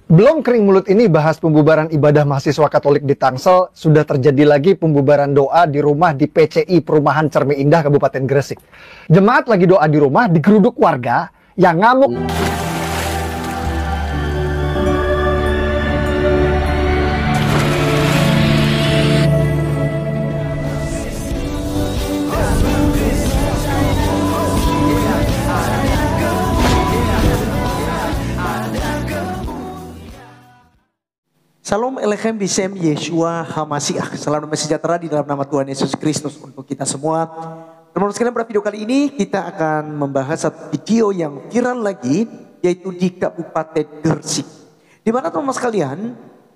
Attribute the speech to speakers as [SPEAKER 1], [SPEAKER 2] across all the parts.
[SPEAKER 1] Belum kering mulut ini bahas pembubaran ibadah mahasiswa Katolik di Tangsel, sudah terjadi lagi pembubaran doa di rumah di PCI Perumahan Cermi Indah Kabupaten Gresik. Jemaat lagi doa di rumah digeruduk warga yang ngamuk.
[SPEAKER 2] Salam Elechem Bisem Yeshua Hamasiah. Salam damai sejahtera di dalam nama Tuhan Yesus Kristus untuk kita semua. Teman-teman sekalian, pada video kali ini kita akan membahas satu video yang viral lagi, yaitu di Kabupaten Gresik. Di mana teman-teman sekalian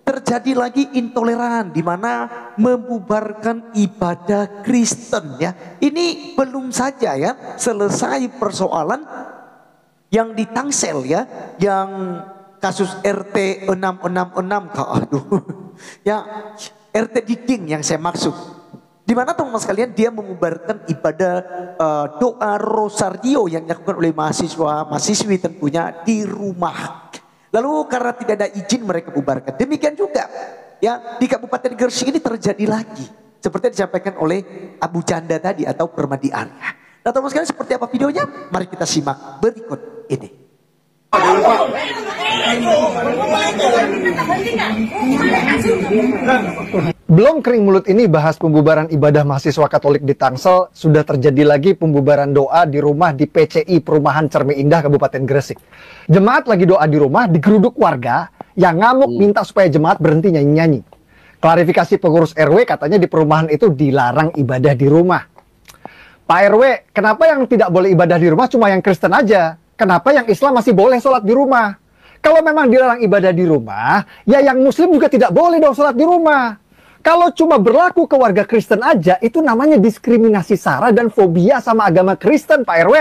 [SPEAKER 2] terjadi lagi intoleran, di mana membubarkan ibadah Kristen ya. Ini belum saja ya selesai persoalan yang di Tangsel ya, yang kasus RT 666, aduh, ya RT Diding yang saya maksud. Di mana teman-teman sekalian dia mengubarkan ibadah doa rosario yang dilakukan oleh mahasiswi tentunya di rumah. Lalu karena tidak ada izin mereka bubarkan. Demikian juga ya di Kabupaten Gresik ini terjadi lagi seperti yang disampaikan oleh Abu Janda tadi atau Permadi Arya. Nah teman-teman sekalian, seperti apa videonya? Mari kita simak berikut ini.
[SPEAKER 1] Belum kering mulut ini bahas pembubaran ibadah mahasiswa Katolik di Tangsel, sudah terjadi lagi pembubaran doa di rumah di PCI Perumahan Cermi Indah Kabupaten Gresik. Jemaat lagi doa di rumah digeruduk warga yang ngamuk minta supaya jemaat berhenti nyanyi-nyanyi. Klarifikasi pengurus RW, katanya di perumahan itu dilarang ibadah di rumah. Pak RW, kenapa yang tidak boleh ibadah di rumah cuma yang Kristen aja? Kenapa yang Islam masih boleh sholat di rumah? Kalau memang dilarang ibadah di rumah, ya yang Muslim juga tidak boleh dong sholat di rumah. Kalau cuma berlaku ke warga Kristen aja, itu namanya diskriminasi sara dan fobia sama agama Kristen, Pak RW.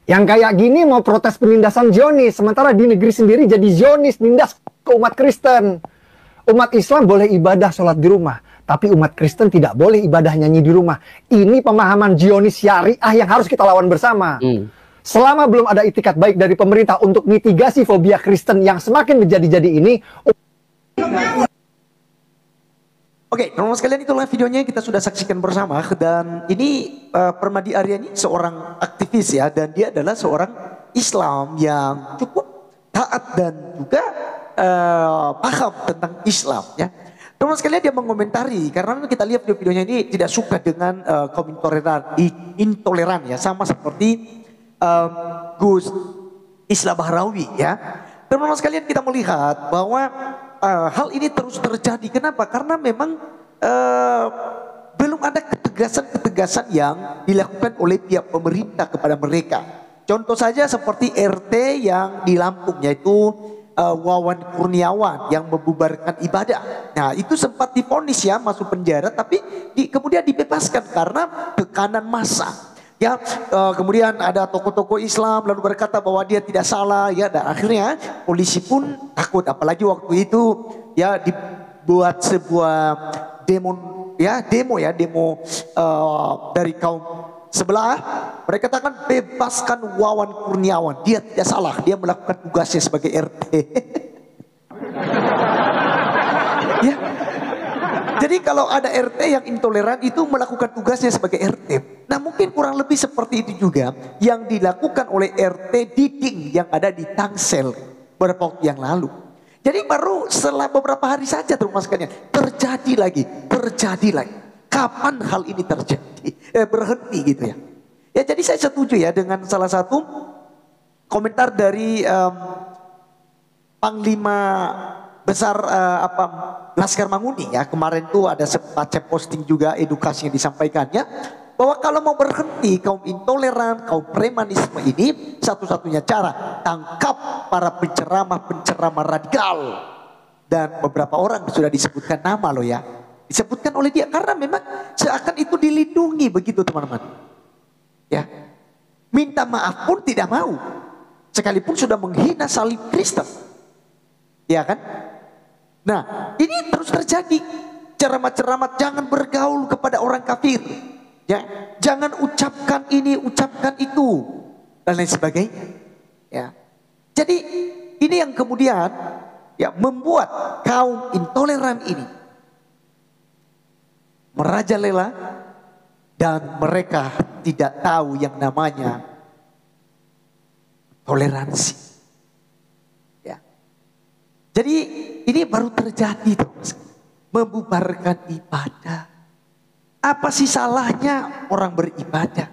[SPEAKER 1] Yang kayak gini mau protes penindasan Zionis, sementara di negeri sendiri jadi Zionis, nindas ke umat Kristen. Umat Islam boleh ibadah sholat di rumah, tapi umat Kristen tidak boleh ibadah nyanyi di rumah. Ini pemahaman Zionis syariah yang harus kita lawan bersama. Selama belum ada itikat baik dari pemerintah untuk mitigasi fobia Kristen yang semakin menjadi-jadi ini.
[SPEAKER 2] Oke, teman-teman sekalian, itulah videonya kita sudah saksikan bersama. Dan ini Permadi Arya ini seorang aktivis ya, dan dia adalah seorang Islam yang cukup taat dan juga paham tentang Islam ya. Teman-teman sekalian, dia mengomentari karena kita lihat video-videonya ini tidak suka dengan kaum intoleran ya, sama seperti Gus Islah Bahrawi ya. Teman-teman sekalian, kita melihat bahwa hal ini terus terjadi. Kenapa? Karena memang belum ada ketegasan-ketegasan yang dilakukan oleh pihak pemerintah kepada mereka. Contoh saja seperti RT yang di Lampung, yaitu Wawan Kurniawan yang membubarkan ibadah. Nah itu sempat divonis ya masuk penjara, tapi kemudian dibebaskan karena tekanan massa. Ya, kemudian ada tokoh-tokoh Islam lalu berkata bahwa dia tidak salah ya, dan akhirnya polisi pun takut, apalagi waktu itu ya dibuat sebuah demo dari kaum sebelah. Mereka katakan bebaskan Wawan Kurniawan, dia tidak salah, dia melakukan tugasnya sebagai RT. Ya. Jadi kalau ada RT yang intoleran itu melakukan tugasnya sebagai RT. Nah mungkin kurang lebih seperti itu juga yang dilakukan oleh RT Diding yang ada di Tangsel beberapa waktu yang lalu. Jadi baru setelah beberapa hari saja teman-teman sekalian terjadi lagi. Kapan hal ini terjadi? Berhenti gitu ya. Ya jadi saya setuju ya dengan salah satu komentar dari Panglima Besar Laskar Manguni ya, kemarin tuh ada sempat posting juga edukasi yang disampaikannya bahwa kalau mau berhenti kaum intoleran, kaum premanisme ini, satu-satunya cara tangkap para penceramah radikal. Dan beberapa orang sudah disebutkan nama loh ya, disebutkan oleh dia karena memang seakan itu dilindungi begitu teman-teman. Ya, minta maaf pun tidak mau, sekalipun sudah menghina salib Kristen, ya kan? Nah, ini terus terjadi. Ceramah-ceramah jangan bergaul kepada orang kafir. Ya, jangan ucapkan ini, ucapkan itu, dan lain sebagainya. Ya, jadi ini yang kemudian ya membuat kaum intoleran ini merajalela dan mereka tidak tahu yang namanya toleransi. Ya, jadi ini baru terjadi, membubarkan ibadah. Apa sih salahnya orang beribadah?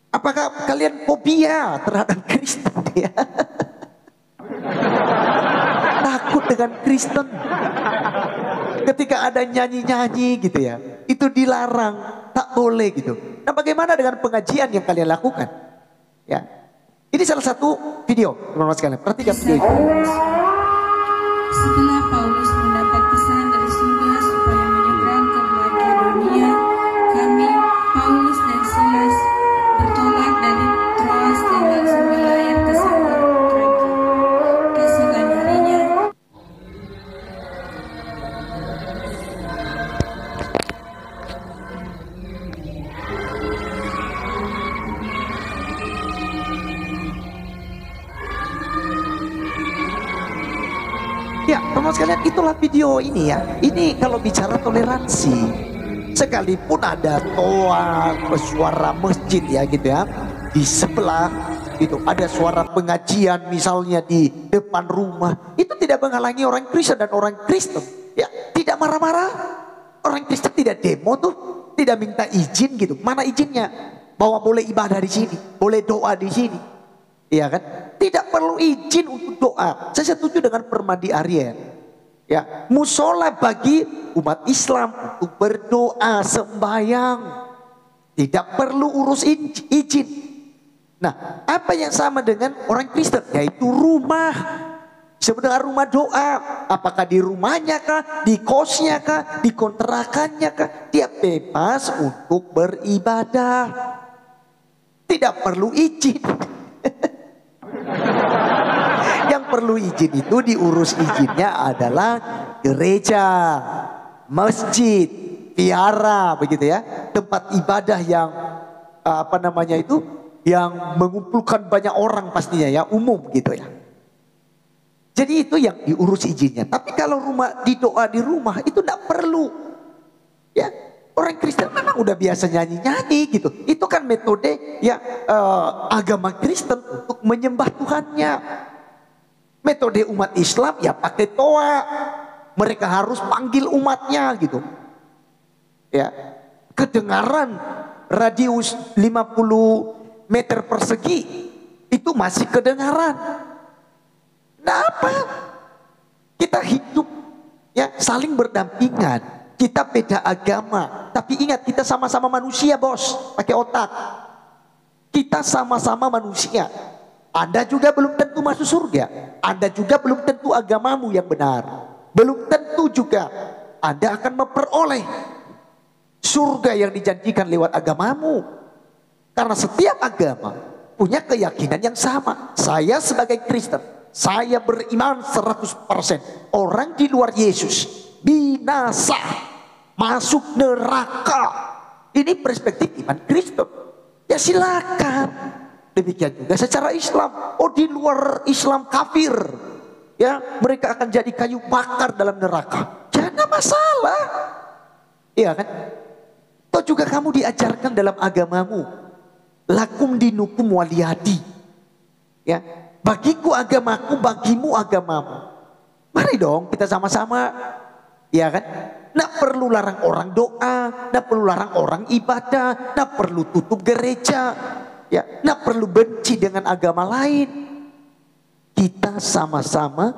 [SPEAKER 2] Apakah kalian fobia terhadap Kristen? Ya? Takut dengan Kristen. Ketika ada nyanyi-nyanyi gitu ya, itu dilarang, tak boleh gitu. Nah, bagaimana dengan pengajian yang kalian lakukan? Ya, ini salah satu video, teman-teman sekalian. Perhatikan video ini.
[SPEAKER 3] Setelah Paulus mendapat pesan dari surga supaya menyeberang ke Makedonia, kami, Paulus dan Silas, bertolak dari Troas dan langsung berlayar ke Samotrake. Keesokan harinya,
[SPEAKER 2] Ya, teman-teman sekalian, itulah video ini ya. Ini kalau bicara toleransi, sekalipun ada toa suara masjid ya gitu ya, di sebelah itu ada suara pengajian misalnya di depan rumah, itu tidak menghalangi orang Kristen dan orang Kristen ya tidak marah-marah. Orang Kristen tidak demo tuh, tidak minta izin gitu. Mana izinnya? Bahwa boleh ibadah di sini, boleh doa di sini. Iya kan? Tidak perlu izin untuk doa. Saya setuju dengan Permadi Arien. Ya, musola bagi umat Islam untuk berdoa, sembahyang. Tidak perlu urus izin. Nah, apa yang sama dengan orang Kristen? Yaitu rumah. Sebenarnya rumah doa. Apakah di rumahnya kah, di kosnya kah, di kontrakannya kah? Dia bebas untuk beribadah. Tidak perlu izin. Yang perlu izin itu diurus izinnya adalah gereja, masjid, vihara begitu ya, tempat ibadah yang apa namanya itu, yang mengumpulkan banyak orang pastinya ya, umum gitu ya. Jadi itu yang diurus izinnya. Tapi kalau rumah didoa di rumah itu tidak perlu. Ya, orang Kristen memang udah biasa nyanyi-nyanyi gitu. Itu kan metode ya agama Kristen untuk menyembah Tuhannya. Metode umat Islam ya pakai toa. Mereka harus panggil umatnya gitu. Ya, kedengaran radius 50 meter persegi itu masih kedengaran. Nah, apa? Kita hidup ya saling berdampingan. Kita beda agama, tapi ingat kita sama-sama manusia, bos. Pakai otak. Kita sama-sama manusia. Anda juga belum tentu masuk surga. Anda juga belum tentu agamamu yang benar. Belum tentu juga Anda akan memperoleh surga yang dijanjikan lewat agamamu. Karena setiap agama punya keyakinan yang sama. Saya sebagai Kristen, saya beriman 100%. Orang di luar Yesus binasa, masuk neraka. Ini perspektif iman Kristen. Ya silakan. Demikian juga secara Islam. Oh, di luar Islam kafir. Ya, mereka akan jadi kayu bakar dalam neraka. Jangan masalah. Iya kan? Atau juga kamu diajarkan dalam agamamu, lakum dinukum waliyadi. Ya, bagiku agamaku, bagimu agamamu. Mari dong kita sama-sama. Ya kan? Nggak perlu larang orang doa, nggak perlu larang orang ibadah, nggak perlu tutup gereja, ya, nggak perlu benci dengan agama lain. Kita sama-sama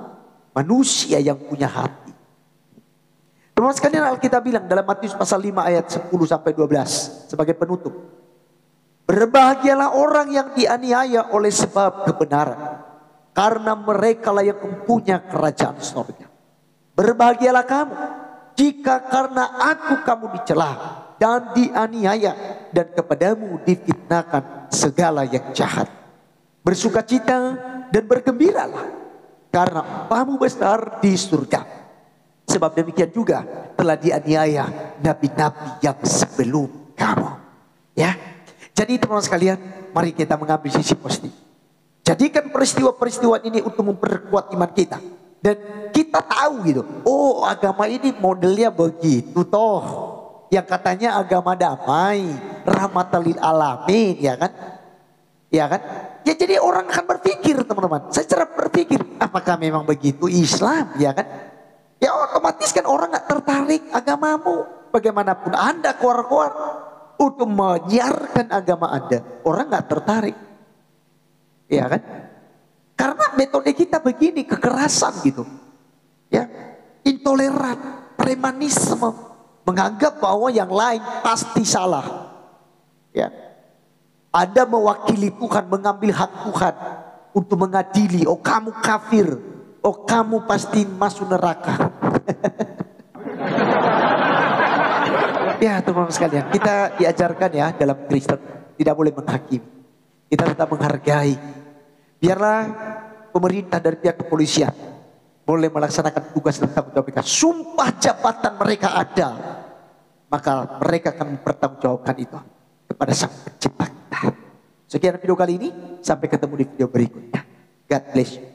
[SPEAKER 2] manusia yang punya hati. Teman-teman sekalian, Alkitab bilang dalam Matius pasal 5 ayat 10 sampai 12 sebagai penutup. Berbahagialah orang yang dianiaya oleh sebab kebenaran, karena merekalah yang mempunyai kerajaan surga. Berbahagialah kamu jika karena aku kamu dicela dan dianiaya dan kepadamu difitnahkan segala yang jahat. Bersukacita dan bergembiralah, karena upamu besar di surga. Sebab demikian juga telah dianiaya nabi-nabi yang sebelum kamu. Ya. Jadi teman-teman sekalian, mari kita mengambil sisi positif. Jadikan peristiwa-peristiwa ini untuk memperkuat iman kita. Dan kita tahu gitu, oh agama ini modelnya begitu toh. Yang katanya agama damai, rahmatan lil alamin, ya kan? Ya kan? Ya jadi orang akan berpikir teman-teman. Secara berpikir, apakah memang begitu Islam, ya kan? Ya otomatis kan orang gak tertarik agamamu. Bagaimanapun Anda keluar-keluar untuk menyiarkan agama Anda, orang gak tertarik. Ya kan? Karena metode kita begini, kekerasan gitu. Ya, intoleran, premanisme, menganggap bahwa yang lain pasti salah. Ya. Anda mewakili Tuhan, mengambil hak Tuhan untuk mengadili, oh kamu kafir, oh kamu pasti masuk neraka. Ya teman-teman sekalian, kita diajarkan ya dalam Kristen tidak boleh menghakimi, kita tetap menghargai. Biarlah pemerintah dari pihak kepolisian boleh melaksanakan tugas dan tanggung jawab mereka. Sumpah jabatan mereka ada, maka mereka akan mempertanggungjawabkan itu kepada Sang Pencipta kita. Sekian video kali ini, sampai ketemu di video berikutnya. God bless you.